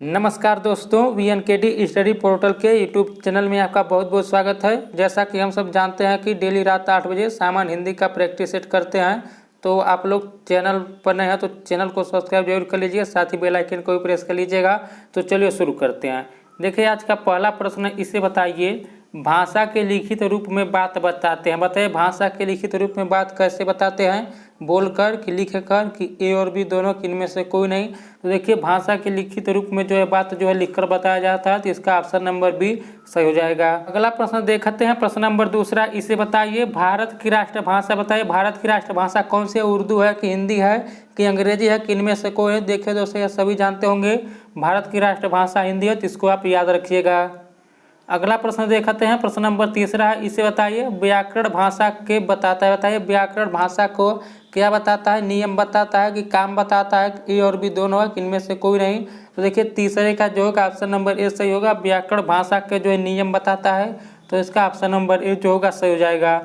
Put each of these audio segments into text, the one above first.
नमस्कार दोस्तों, VNKT study portal के यूट्यूब चैनल में आपका बहुत बहुत स्वागत है। जैसा कि हम सब जानते हैं कि डेली रात 8 बजे सामान्य हिंदी का प्रैक्टिस सेट करते हैं। तो आप लोग चैनल पर नए हैं तो चैनल को सब्सक्राइब जरूर कर लीजिए, साथ ही बेल आइकन को भी प्रेस कर लीजिएगा। तो चलिए शुरू करते हैं। देखिए, आज का पहला प्रश्न है, इसे बताइए भाषा के लिखित रूप में बात बताते हैं। बताइए भाषा के लिखित रूप में बात कैसे बताते हैं, बोलकर कि लिखकर कि ए और बी दोनों, कि इनमें से कोई नहीं। तो देखिए, भाषा के लिखित रूप में जो है बात जो है लिखकर बताया जाता है, तो इसका ऑप्शन नंबर बी सही हो जाएगा। अगला प्रश्न देखते हैं, प्रश्न नंबर दूसरा, इसे बताइए भारत की राष्ट्रभाषा। बताइए भारत की राष्ट्रभाषा कौन सी है, उर्दू है कि हिंदी है कि अंग्रेजी है कि इनमें से कोई है। देखिए दोस्तों, ये सभी जानते होंगे भारत की राष्ट्रभाषा हिंदी है, तो इसको आप याद रखिएगा। अगला प्रश्न देखते हैं, प्रश्न नंबर तीसरा है, इसे बताइए व्याकरण भाषा के बताता है। बताइए व्याकरण भाषा को क्या बताता है, नियम बताता है कि काम बताता है, ए और बी दोनों है कि इनमें से कोई नहीं। तो देखिए तीसरे का जो होगा ऑप्शन नंबर ए सही होगा, व्याकरण भाषा के जो है नियम बताता है, तो इसका ऑप्शन नंबर ए जो होगा सही हो जाएगा।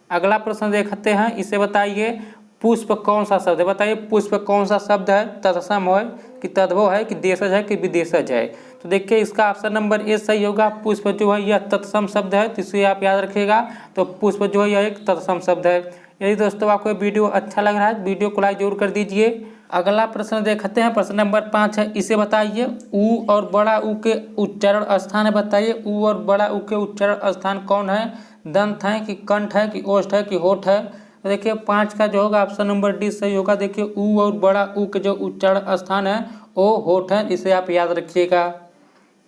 अगला प्रश्न देखते हैं, इसे बताइए पुष्प कौन सा शब्द है। बताइए पुष्प कौन सा शब्द है, तत्सम है कि तद्भव है कि देशज है कि विदेशज है। तो देखिए इसका ऑप्शन नंबर ए सही होगा, पुष्प जो है यह तत्सम शब्द है, तो इसे आप याद रखिएगा। तो पुष्प जो है यह एक तत्सम शब्द है। यदि दोस्तों आपको वीडियो अच्छा लग रहा है, वीडियो को लाइक जरूर कर दीजिए। अगला प्रश्न देखते हैं, प्रश्न नंबर 5 है, इसे बताइए ऊ और बड़ा ऊ के उच्चारण स्थान है। बताइए ऊ और बड़ा ऊ के उच्चारण स्थान कौन है, दंत है कि कंठ है कि ओष्ठ है कि होठ है। तो देखिए 5 का जो होगा ऑप्शन नंबर डी सही होगा। देखिए ऊ और बड़ा ऊ के जो उच्चारण स्थान है वो होठ है, इसे आप याद रखिएगा।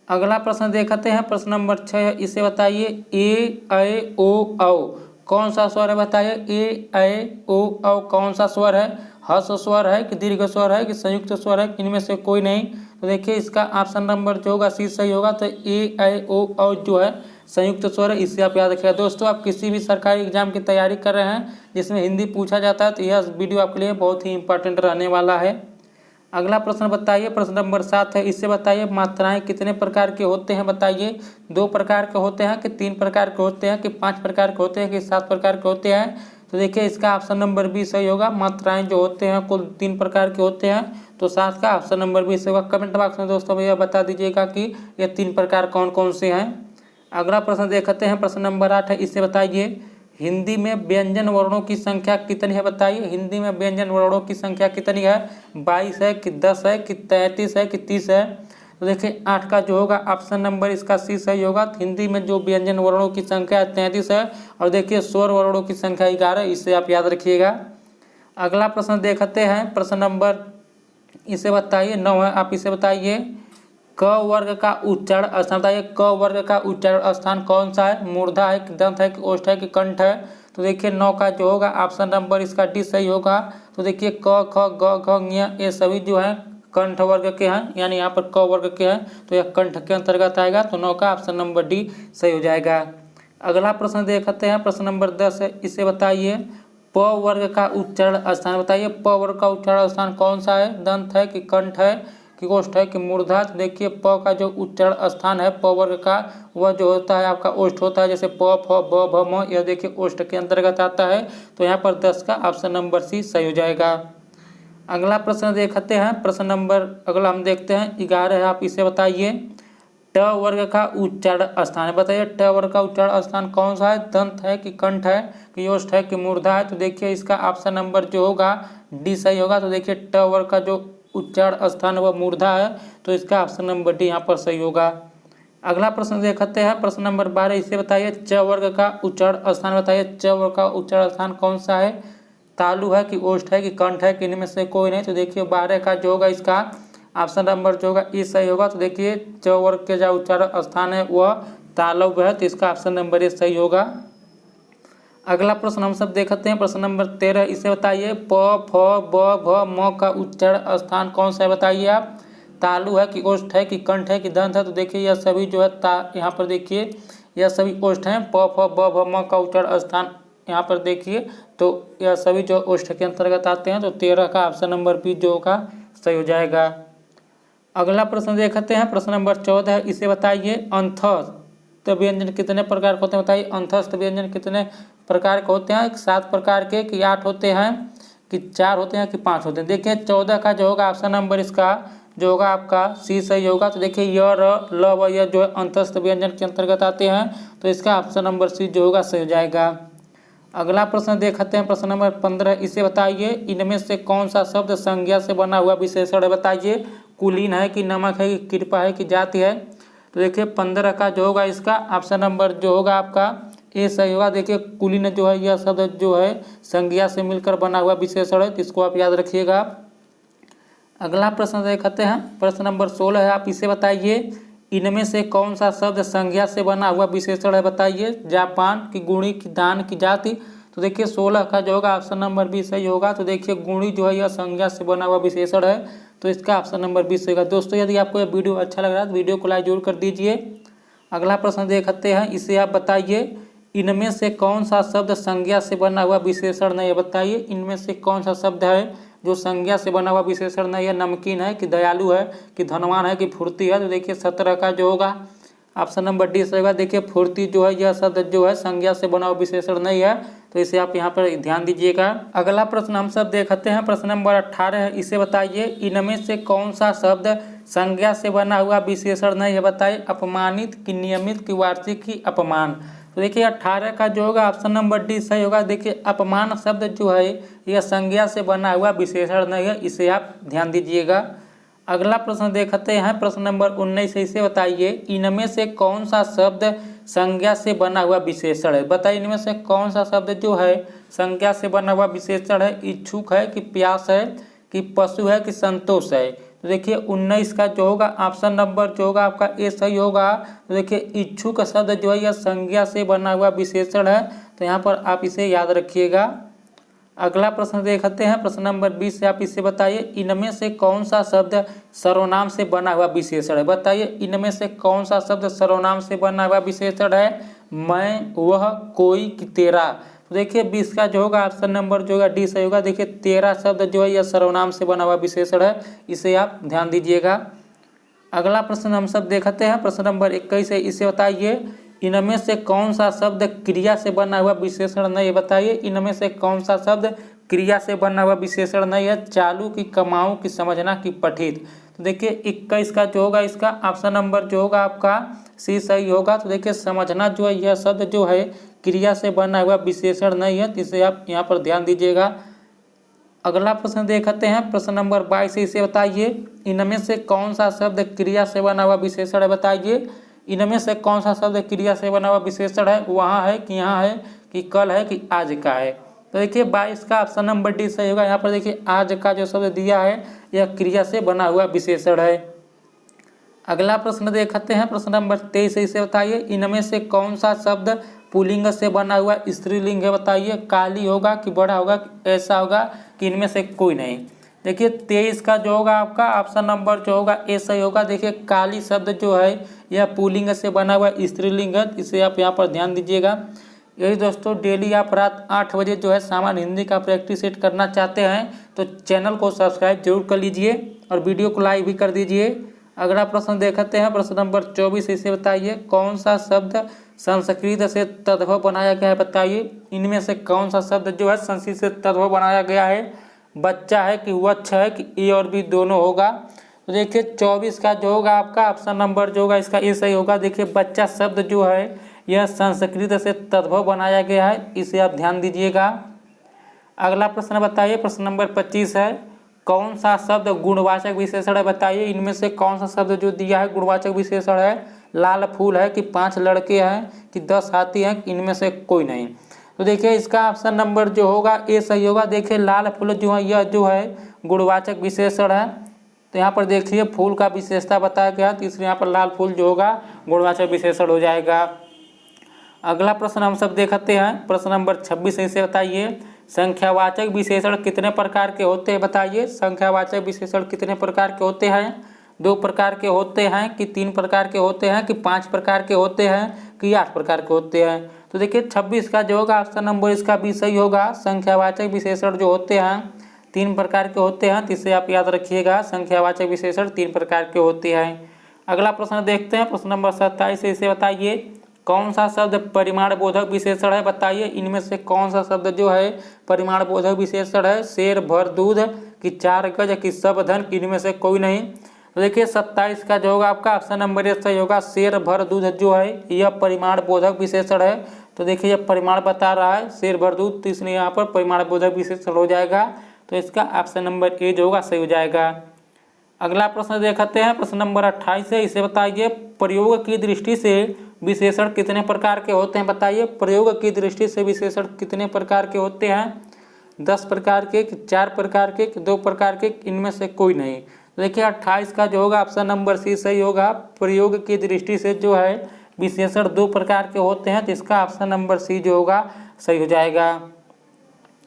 अगला प्रश्न देखते हैं, प्रश्न नंबर 6 है, इसे बताइए ए ऐ ओ औ कौन सा स्वर है। बताइए ए ऐ ओ औ कौन सा स्वर है, हर्ष स्वर है कि दीर्घ स्वर है कि संयुक्त स्वर है, इनमें से कोई नहीं। तो देखिए इसका ऑप्शन नंबर जो होगा सी सही होगा। तो ए ऐ ओ औ जो है संयुक्त स्वर है, इसे आप याद रखिएगा। दोस्तों आप किसी भी सरकारी एग्जाम की तैयारी कर रहे हैं जिसमें हिंदी पूछा जाता है, तो यह वीडियो आपके लिए बहुत ही इंपॉर्टेंट रहने वाला है। अगला प्रश्न बताइए, प्रश्न नंबर 7 है, इससे बताइए मात्राएं कितने प्रकार के होते हैं। बताइए 2 प्रकार के होते हैं कि 3 प्रकार के होते हैं कि 5 प्रकार के होते हैं कि 7 प्रकार के होते हैं। तो देखिए इसका ऑप्शन नंबर बी सही होगा, मात्राएं जो होते हैं कुल 3 प्रकार के होते हैं, तो 7 का ऑप्शन नंबर बी सही होगा। कमेंट बॉक्स में दोस्तों भैया बता दीजिएगा कि ये 3 प्रकार कौन कौन से हैं। अगला प्रश्न देखते हैं, प्रश्न नंबर 8 है, इससे बताइए हिंदी में व्यंजन वर्णों की संख्या कितनी है। बताइए हिंदी में व्यंजन वर्णों की संख्या कितनी है, 22 है कि 10 है कि 33 है कि 30 है। तो देखिए 8 का जो होगा ऑप्शन नंबर इसका सी सही होगा। हिंदी में जो व्यंजन वर्णों की संख्या 33 है, और देखिए स्वर वर्णों की संख्या 11, इसे आप याद रखिएगा। अगला प्रश्न देखते हैं, प्रश्न नंबर इसे बताइए 9 है, आप इसे बताइए क वर्ग का उच्चारण स्थान। बताइए क वर्ग का उच्चारण स्थान कौन सा है, मूर्धा है कि दंत है कि ओष्ठ है कि कंठ है। तो देखिए 9 का जो होगा ऑप्शन नंबर इसका डी सही होगा। तो देखिए क ख ग घ ङ ये सभी जो है कंठ वर्ग के हैं, यानी यहाँ पर क वर्ग के हैं, तो यह कंठ के अंतर्गत आएगा। तो 9 का ऑप्शन नंबर डी सही हो जाएगा। अगला प्रश्न देखते हैं, प्रश्न नंबर 10 है, इसे बताइए प वर्ग का उच्चारण स्थान। बताइए प वर्ग का उच्चारण स्थान कौन सा है, दंत है कि कंठ है कि ओष्ठ है कि मूर्धा। तो देखिए प का जो उच्चारण स्थान है प वर्ग का, वह जो होता है आपका ओष्ठ होता है। जैसे प फ ब भ म, यह देखिए ओष्ठ के अंतर्गत आता है। तो यहाँ पर 10 का ऑप्शन नंबर सी सही हो जाएगा। अगला प्रश्न देखते हैं, प्रश्न नंबर अगला हम देखते हैं 11 है, आप इसे बताइए ट वर्ग का उच्चारण स्थान है। बताइए ट वर्ग का उच्चारण स्थान कौन सा है, दंत है कि कंठ है कि ओष्ठ है कि मूर्धा है। तो देखिए इसका ऑप्शन नंबर जो होगा डी सही होगा। तो देखिए ट वर्ग का जो उच्चारण स्थान वह मूर्धा है, तो इसका ऑप्शन नंबर डी यहाँ पर सही होगा। अगला प्रश्न देखते हैं, प्रश्न नंबर 12, इसे बताइए च वर्ग का उच्चारण स्थान। बताइए च वर्ग का उच्चारण स्थान कौन सा है, तालु है कि ओष्ठ है कि कंठ है कि इनमें से कोई नहीं। तो देखिए 12 का जो होगा इसका ऑप्शन नंबर जो होगा ई सही होगा। तो देखिए च वर्ग के जो उच्चारण स्थान है वह तालव है, तो इसका ऑप्शन नंबर ए सही होगा। अगला प्रश्न हम सब देखते हैं, प्रश्न नंबर 13, इसे बताइए प फ ब भ म का उच्चारण स्थान कौन सा है। बताइए आप तालु है कि ओष्ठ है कि कंठ है कि दंत है। तो देखिए यह सभी जो है यहाँ पर देखिए यह सभी ओष्ठ हैं। प फ ब भ म का उच्चारण स्थान यहाँ पर देखिए, तो यह सभी जो ओष्ठ के अंतर्गत आते हैं। तो 13 का ऑप्शन नंबर बी जो होगा सही हो जाएगा। अगला प्रश्न देखते हैं, प्रश्न नंबर 14 है, इसे बताइए अंतस्थ व्यंजन कितने प्रकार के होते हैं। बताइए अंतस्थ व्यंजन कितने प्रकार के होते हैं, 7 प्रकार के कि 8 होते हैं कि 4 होते हैं कि 5 होते हैं। देखिए 14 का जो होगा ऑप्शन नंबर इसका जो होगा आपका सी सही होगा। तो देखिए य र ल व य जो है अंतस्थ व्यंजन के अंतर्गत आते हैं, तो इसका ऑप्शन नंबर सी जो होगा सही हो जाएगा। अगला प्रश्न देखते हैं, प्रश्न नंबर 15। इसे बताइए इनमें से कौन सा शब्द संज्ञा से बना हुआ विशेषण है। बताइए कुलीन है कि नमक है कि कृपा है कि जाति है। तो देखिए 15 का जो होगा इसका ऑप्शन नंबर जो होगा आपका ए सही होगा। देखिए कुलीन जो है यह शब्द जो है संज्ञा से मिलकर बना हुआ विशेषण है, तो इसको आप याद रखिएगा। अगला प्रश्न देखते हैं, प्रश्न नंबर 16 है। आप इसे बताइए इनमें से कौन सा शब्द संज्ञा से बना हुआ विशेषण है। बताइए जापान की, गुणी की, दान की, जाति। तो देखिए 16 का जो होगा ऑप्शन नंबर बी सही होगा। तो देखिए गुणी जो है यह संज्ञा से बना हुआ विशेषण है, तो इसका ऑप्शन नंबर बी सही होगा। दोस्तों यदि आपको यह वीडियो अच्छा लग रहा है तो वीडियो को लाइक जरूर कर दीजिए। अगला प्रश्न देखते हैं, इसे आप बताइए इनमें से कौन सा शब्द संज्ञा से बना हुआ विशेषण नहीं है। बताइए इनमें से कौन सा शब्द है जो संज्ञा से बना हुआ विशेषण नहीं है। नमकीन है कि दयालु है कि धनवान है कि फुर्ती है। तो देखिए 17 का जो होगा ऑप्शन नंबर डी से होगा। देखिए फुर्ती जो है यह शब्द जो है संज्ञा से बना हुआ विशेषण नहीं है, तो इसे आप यहाँ पर ध्यान दीजिएगा। अगला प्रश्न हम सब देखते हैं, प्रश्न नंबर 18 है। इसे बताइए इनमें से कौन सा शब्द संज्ञा से बना हुआ विशेषण नहीं है। बताइए अपमानित कि नियमित कि वार्षिक की अपमान। तो देखिए 18 का जो होगा ऑप्शन नंबर डी सही होगा। देखिए अपमान शब्द जो है यह संज्ञा से बना हुआ विशेषण नहीं है, इसे आप ध्यान दीजिएगा। अगला प्रश्न देखते हैं, प्रश्न नंबर 19। इसे बताइए इनमें से कौन सा शब्द संज्ञा से बना हुआ विशेषण है। बताइए इनमें से कौन सा शब्द जो है संज्ञा से बना हुआ विशेषण है। इच्छुक है कि प्यास है कि पशु है कि संतोष है। तो देखिए 19 का जो होगा ऑप्शन नंबर जो होगा आपका ए सही होगा। तो देखिए इच्छुक शब्द जो है यह संज्ञा से बना हुआ विशेषण है, तो यहाँ पर आप इसे याद रखिएगा। अगला प्रश्न देखते हैं, प्रश्न नंबर 20 से। आप इसे बताइए इनमें से कौन सा शब्द सर्वनाम से बना हुआ विशेषण है। बताइए इनमें से कौन सा शब्द सर्वनाम से बना हुआ विशेषण है। मैं, वह, कोई कि तेरा। तो देखिए 20 का जो होगा ऑप्शन नंबर जो होगा डी सही होगा। देखिए तेरा शब्द जो है यह सर्वनाम से बना हुआ विशेषण है, इसे आप ध्यान दीजिएगा। अगला प्रश्न हम सब देखते हैं, प्रश्न नंबर 21 है। इसे बताइए इनमें से कौन सा शब्द क्रिया से बना हुआ विशेषण नहीं है। बताइए इनमें से कौन सा शब्द क्रिया से बना हुआ विशेषण नहीं है। चालू की, कमाऊं की, समझना की, पठित। तो देखिए 21 का जो होगा इसका ऑप्शन नंबर जो होगा आपका सी सही होगा। तो देखिए समझना जो है यह शब्द जो है क्रिया से बना हुआ विशेषण नहीं है, इसे आप यहाँ पर ध्यान दीजिएगा। अगला प्रश्न देखते हैं, प्रश्न नंबर 22। इसे बताइए इनमें से कौन सा शब्द क्रिया से बना हुआ विशेषण है। बताइए इनमें से कौन सा शब्द क्रिया से बना हुआ विशेषण है। वहाँ है कि यहाँ है कि कल है कि आज का है। तो देखिए 22 का ऑप्शन नंबर डी सही होगा। यहाँ पर देखिए आज का जो शब्द दिया है यह क्रिया से बना हुआ विशेषण है। अगला प्रश्न देखते हैं, प्रश्न नंबर 23। इसे बताइए इनमें से कौन सा शब्द पुल्लिंग से बना हुआ स्त्रीलिंग है। बताइए काली होगा कि बड़ा होगा कि ऐसा होगा कि इनमें से कोई नहीं। देखिए 23 का जो होगा आपका ऑप्शन नंबर जो होगा ए सही होगा। देखिए काली शब्द जो है यह पुल्लिंग से बना हुआ स्त्रीलिंग है, इसे आप यहाँ पर ध्यान दीजिएगा। यही दोस्तों डेली आप रात 8 बजे जो है सामान्य हिंदी का प्रैक्टिस सेट करना चाहते हैं तो चैनल को सब्सक्राइब जरूर कर लीजिए और वीडियो को लाइक भी कर दीजिए। अगला प्रश्न देखते हैं, प्रश्न नंबर 24। इसे बताइए कौन सा शब्द संस्कृत से तद्भव बनाया गया है। बताइए इनमें से कौन सा शब्द जो है संस्कृत से तद्भव बनाया गया है। बच्चा है कि वच्छ है कि ए और बी दोनों होगा। तो देखिए 24 का जो होगा आपका ऑप्शन नंबर जो होगा इसका ए सही होगा। देखिए बच्चा शब्द जो है यह संस्कृत से तद्भव बनाया गया है, इसे आप ध्यान दीजिएगा। अगला प्रश्न बताइए, प्रश्न नंबर 25 है। कौन सा शब्द गुणवाचक विशेषण है। बताइए इनमें से कौन सा शब्द जो दिया है गुणवाचक विशेषण है। लाल फूल है कि 5 लड़के हैं कि 10 हाथी हैं, इनमें से कोई नहीं। तो देखिए इसका ऑप्शन नंबर जो होगा ए सही होगा। देखिए लाल फूल जो है यह जो है गुणवाचक विशेषण है, तो यहाँ पर देखिए फूल का विशेषता बताया गया, तो इसलिए यहाँ पर लाल फूल जो होगा गुणवाचक विशेषण हो जाएगा। अगला प्रश्न हम सब देखते हैं, प्रश्न नंबर 26। इसे बताइए संख्यावाचक विशेषण कितने प्रकार के होते हैं। बताइए संख्यावाचक विशेषण कितने प्रकार के होते हैं। 2 प्रकार के होते हैं कि 3 प्रकार के होते हैं कि 5 प्रकार के होते हैं कि 8 प्रकार के होते हैं। तो देखिए 26 का जो होगा ऑप्शन नंबर इसका भी सही होगा। संख्यावाचक विशेषण जो होते हैं 3 प्रकार के होते हैं, तो इसे आप याद रखिएगा। संख्यावाचक विशेषण 3 प्रकार के होते हैं। अगला प्रश्न देखते हैं, प्रश्न नंबर 27। इसे बताइए कौन सा शब्द परिमाण बोधक विशेषण है। बताइए इनमें से कौन सा शब्द जो है परिमाण बोधक विशेषण है। शेर भर दूध कि 4 गज कि सब धन, इनमें से कोई नहीं। तो देखिए 27 का जो होगा आपका ऑप्शन नंबर ए सही होगा। शेर भर दूध जो है यह परिमाण बोधक विशेषण है। तो देखिए यह परिमाण बता रहा है शेर भर दूध, तो इसलिए यहाँ पर परिमाण बोधक विशेषण हो जाएगा। तो इसका ऑप्शन नंबर ए जो होगा सही हो जाएगा। अगला प्रश्न देखते हैं, प्रश्न नंबर 28 है। इसे बताइए प्रयोग की दृष्टि से विशेषण कितने प्रकार के होते हैं। बताइए प्रयोग की दृष्टि से विशेषण कितने प्रकार के होते हैं। 10 प्रकार के, 4 प्रकार के, 2 प्रकार के, इनमें से कोई नहीं। देखिए 28 का जो होगा ऑप्शन नंबर सी सही होगा। प्रयोग की दृष्टि से जो है विशेषण 2 प्रकार के होते हैं, तो इसका ऑप्शन नंबर सी जो होगा सही हो जाएगा।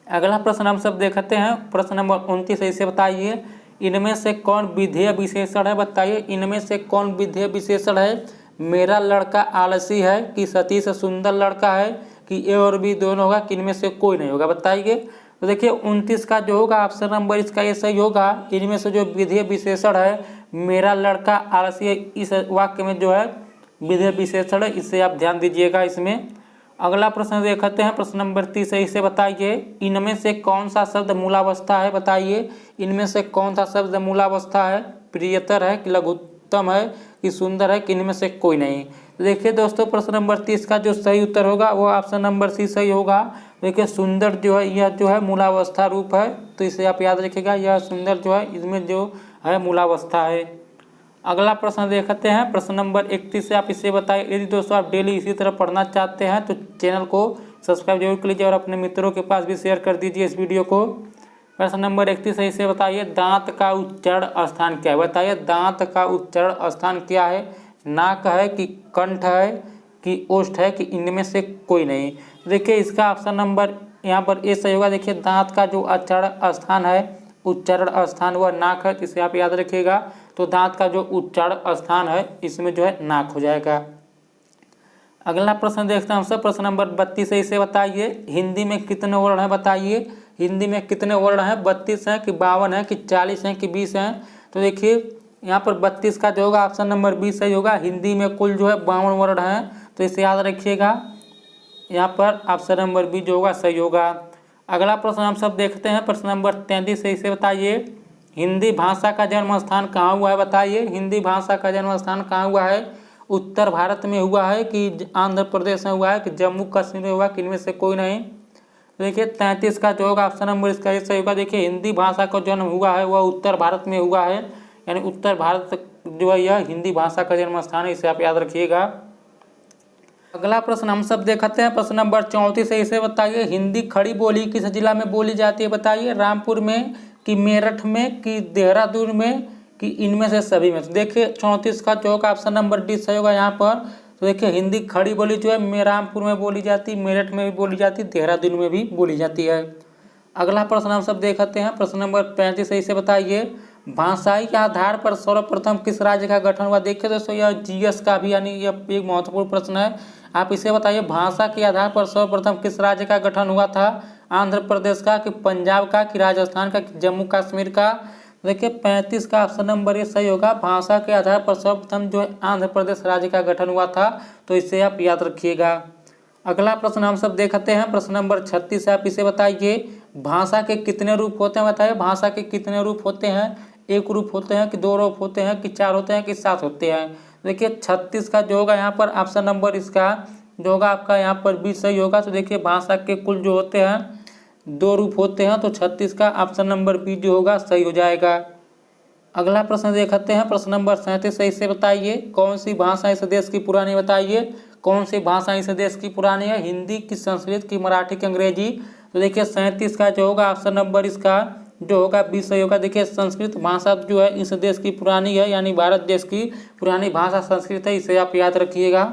अगला प्रश्न हम सब देखते हैं, प्रश्न नंबर 29 है। इसे बताइए इनमें से कौन विधेय विशेषण है। बताइए इनमें से कौन विधेय विशेषण है। मेरा लड़का आलसी है कि सतीश सुंदर लड़का है कि ए और बी दोनों होगा कि इनमें से कोई नहीं होगा। बताइए। तो देखिए 29 का जो होगा ऑप्शन नंबर इसका ये सही होगा। इनमें से जो विधेय विशेषण है मेरा लड़का आलसी है, इस वाक्य में जो है विधेय विशेषण है, इससे आप ध्यान दीजिएगा इसमें। अगला प्रश्न देखते हैं, प्रश्न नंबर 30 है। इसे बताइए इनमें से कौन सा शब्द मूलावस्था है। बताइए इनमें से कौन सा शब्द मूलावस्था है। प्रियतर है कि लघुत्तम है कि सुंदर है कि इनमें से कोई नहीं। तो देखिए दोस्तों प्रश्न नंबर 30 का जो सही उत्तर होगा वो ऑप्शन नंबर सी सही होगा। देखिए सुंदर जो है यह जो है मूलावस्था रूप है, तो इसे आप याद रखिएगा। यह सुंदर जो है इसमें जो है मूलावस्था है। अगला प्रश्न देखते हैं, प्रश्न नंबर 31 से आप इसे बताइए। यदि दोस्तों आप डेली इसी तरह पढ़ना चाहते हैं तो चैनल को सब्सक्राइब जरूर कर लीजिए और अपने मित्रों के पास भी शेयर कर दीजिए इस वीडियो को। प्रश्न नंबर 31 है। इसे बताइए दांत का उच्चारण स्थान क्या है। बताइए दांत का उच्चारण स्थान क्या है। नाक है कि कंठ है कि ओष्ठ है कि इनमें से कोई नहीं। देखिए इसका ऑप्शन नंबर यहाँ पर ए सही होगा। देखिए दांत का जो उच्चारण स्थान है, उच्चारण स्थान वह नाक है, इसे आप याद रखिएगा। तो दांत का जो उच्चारण स्थान है इसमें जो है नाक हो जाएगा। अगला प्रश्न देखते हैं हम सब, प्रश्न नंबर 32 है। इसे बताइए हिंदी में कितने वर्ण हैं। बताइए हिंदी में कितने वर्ण हैं। 32 हैं कि 52 हैं कि 40 हैं कि 20 हैं। तो देखिए यहाँ पर 32 का जो होगा ऑप्शन नंबर 20 सही होगा। हिंदी में कुल जो है 52 वर्ण हैं, तो इसे याद रखिएगा। यहाँ पर ऑप्शन नंबर बी जो होगा सही होगा। अगला प्रश्न हम सब देखते हैं, प्रश्न नंबर 33 है। इसे बताइए हिंदी भाषा का जन्म स्थान कहाँ हुआ है। बताइए हिंदी भाषा का जन्म स्थान कहाँ हुआ है। उत्तर भारत में हुआ है कि आंध्र प्रदेश में हुआ है कि जम्मू कश्मीर में हुआ कि इनमें से कोई नहीं। देखिए 33 का जो होगा ऑप्शन नंबर इसका ये सही होगा। देखिए हिंदी भाषा का जन्म हुआ है वह उत्तर भारत में हुआ है, यानी उत्तर भारत जो है यह हिंदी भाषा का जन्म स्थान है, इसे आप याद रखिएगा। अगला प्रश्न हम सब देखते हैं, प्रश्न नंबर 34 है। इसे बताइए हिंदी खड़ी बोली किस जिला में बोली जाती है। बताइए रामपुर में कि मेरठ में कि देहरादून में कि इनमें से सभी में। तो देखिए 34 का जो होगा ऑप्शन नंबर डी सही होगा यहाँ पर। तो देखिए हिंदी खड़ी बोली जो है रामपुर में बोली जाती, मेरठ में भी बोली जाती, देहरादून में भी बोली जाती है। अगला प्रश्न हम सब देखते हैं, प्रश्न नंबर 35 है। इसे बताइए भाषाई के आधार पर सर्वप्रथम किस राज्य का गठन हुआ। देखिए दोस्तों यह जीएस का भी यानी यह एक महत्वपूर्ण प्रश्न है। आप इसे बताइए भाषा के आधार पर सर्वप्रथम किस राज्य का गठन हुआ था। आंध्र प्रदेश का कि पंजाब का कि राजस्थान का कि जम्मू कश्मीर का। देखिए 35 का ऑप्शन नंबर ये सही होगा। भाषा के आधार पर सर्वप्रथम जो है आंध्र प्रदेश राज्य का गठन हुआ था, तो इसे आप याद रखिएगा। अगला प्रश्न हम सब देखते हैं, प्रश्न नंबर 36 है। आप इसे बताइए भाषा के कितने रूप होते हैं। बताइए भाषा के कितने रूप होते हैं। एक रूप होते हैं कि 2 रूप होते हैं कि 4 होते हैं कि 7 होते हैं। देखिए 36 का जो होगा यहाँ पर ऑप्शन नंबर इसका जो होगा आपका यहाँ पर भी सही होगा। तो देखिए भाषा के कुल जो होते हैं 2 रूप होते हैं, तो 36 का ऑप्शन नंबर बी जो होगा सही हो जाएगा। अगला प्रश्न देखते हैं, प्रश्न नंबर 37 है। इसे बताइए कौन सी भाषा इस देश की पुरानी। बताइए कौन सी भाषा इस देश की पुरानी है। हिंदी की, संस्कृत की, मराठी की, अंग्रेजी। तो देखिए 37 का जो होगा ऑप्शन नंबर इसका जो होगा बी सही होगा। देखिए संस्कृत भाषा जो है इस देश की पुरानी है, यानी भारत देश की पुरानी भाषा संस्कृत है, इसे आप याद रखिएगा।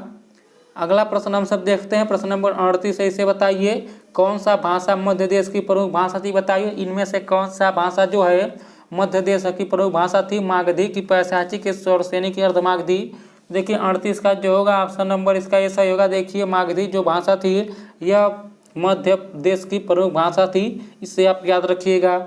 अगला प्रश्न हम सब देखते हैं, प्रश्न नंबर 38 है। इसे बताइए कौन सा भाषा मध्य देश की प्रमुख भाषा थी। बताइए इनमें से कौन सा भाषा जो है मध्य देश की प्रमुख भाषा थी। मागधी की, पैशाची की, स्वरसेनी की, अर्धमागधी। देखिए 38 का जो होगा ऑप्शन नंबर इसका ये सही होगा। देखिए मागधी जो भाषा थी यह मध्य देश की प्रमुख भाषा थी, इसे आप याद रखिएगा।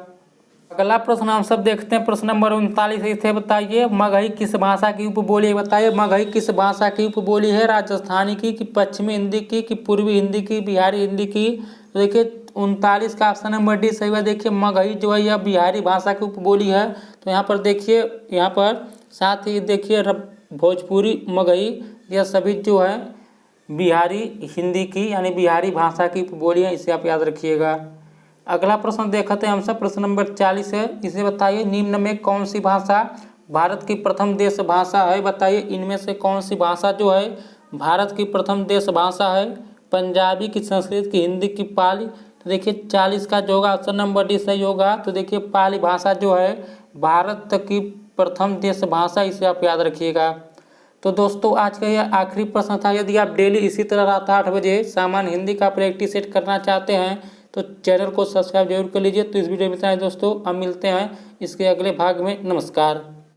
अगला प्रश्न हम सब देखते हैं, प्रश्न नंबर 39 है। इसे बताइए मगही किस भाषा की उपबोली है। बताइए मगही किस भाषा की उपबोली है। राजस्थानी की कि पश्चिमी हिंदी की कि पूर्वी हिंदी की, बिहारी हिंदी की। तो देखिए 39 का ऑप्शन नंबर डी सही हुआ। देखिए मगही जो है यह बिहारी भाषा की उपबोली है। तो यहाँ पर देखिए यहाँ पर साथ ही देखिए भोजपुरी, मगही, यह सभी जो है बिहारी हिंदी की यानी बिहारी भाषा की बोलियाँ, इसे आप याद रखिएगा। अगला प्रश्न देखते हैं हम सब। प्रश्न नंबर 40 है, इसे बताइए निम्न में कौन सी भाषा भारत की प्रथम देश भाषा है। बताइए इनमें से कौन सी भाषा जो है भारत की प्रथम देश भाषा है। पंजाबी की, संस्कृत की, हिंदी की, पाली। तो देखिए 40 का जो होगा ऑप्शन नंबर डी सही होगा। तो देखिए पाली भाषा जो है भारत की प्रथम देश भाषा, इसे आप याद रखिएगा। तो दोस्तों आज का यह आखिरी प्रश्न था। यदि आप डेली इसी तरह रात 8 बजे सामान्य हिंदी का प्रैक्टिस सेट करना चाहते हैं तो चैनल को सब्सक्राइब जरूर कर लीजिए। तो इस वीडियो में इतना है दोस्तों, अब मिलते हैं इसके अगले भाग में। नमस्कार।